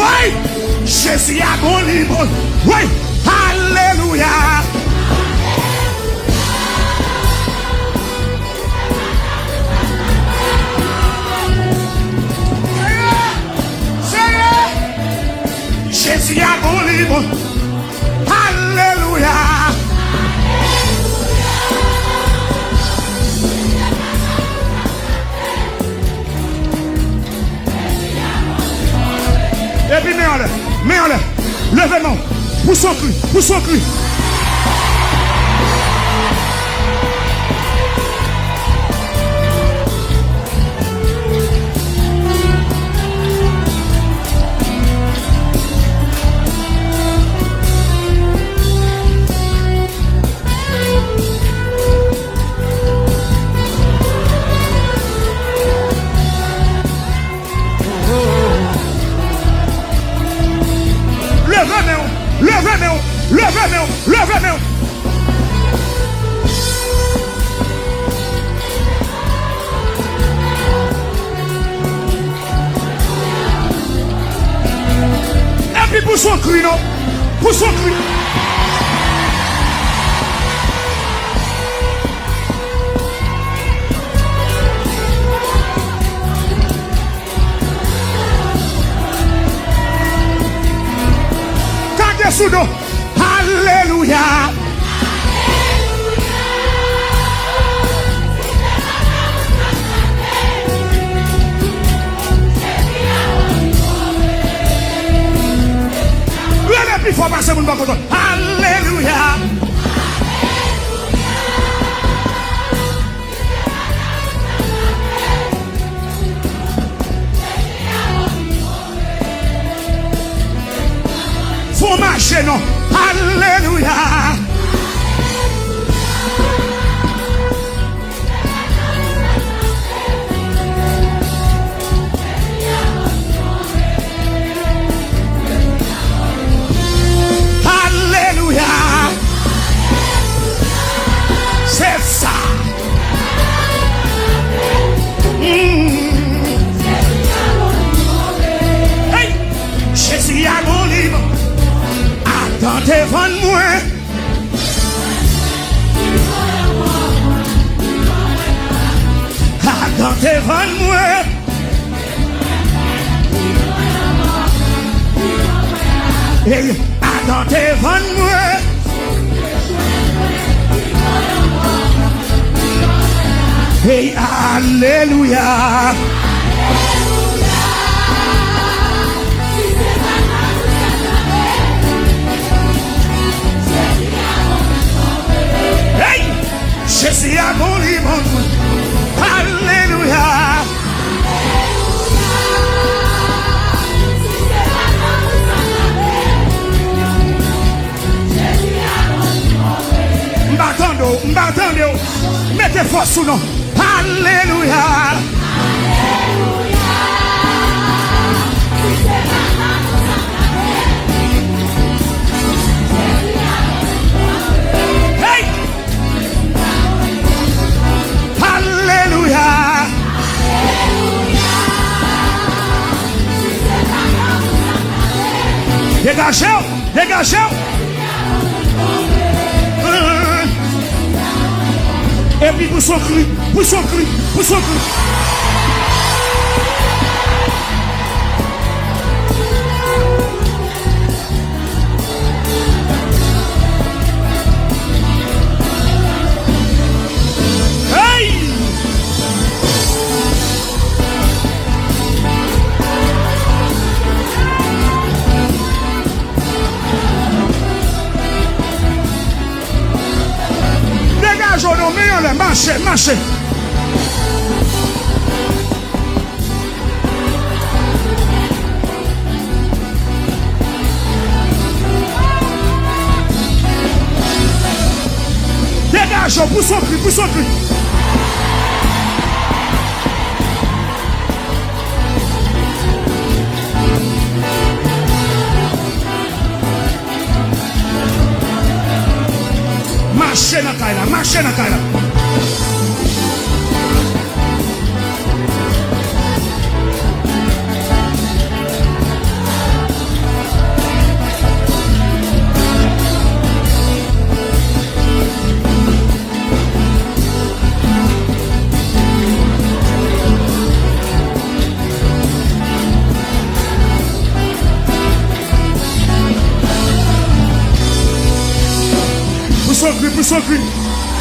Oui, Jésus a bon libre. Oui, alléluia. Jésus a bon libre. Alléluia. Et puis mets en l'air, levez-moi, poussons cru. Levez-moi. Et puis poussons cru, non? Poussons cru. Quand sous nous. Alléluia. Le plus fort passer mon content. Alléluia. Faut marcher non. Alléluia. Alléluia. C'est ça. Hey, Jésus a mon libre. Attends devant moi. Attends devant moi. Hey, attends devant moi. Hey, alléluia. Jésus a bon libre. Alléluia. M'attendez. Mettez force sous nous. Alléluia. Hey! Alléluia. Dégagez. Et puis poussons cru. Hey! Dégageons nos mains, marchez. Dégageons, poussons cru. Marchez na kaila. pousse au cri, pousse au cri.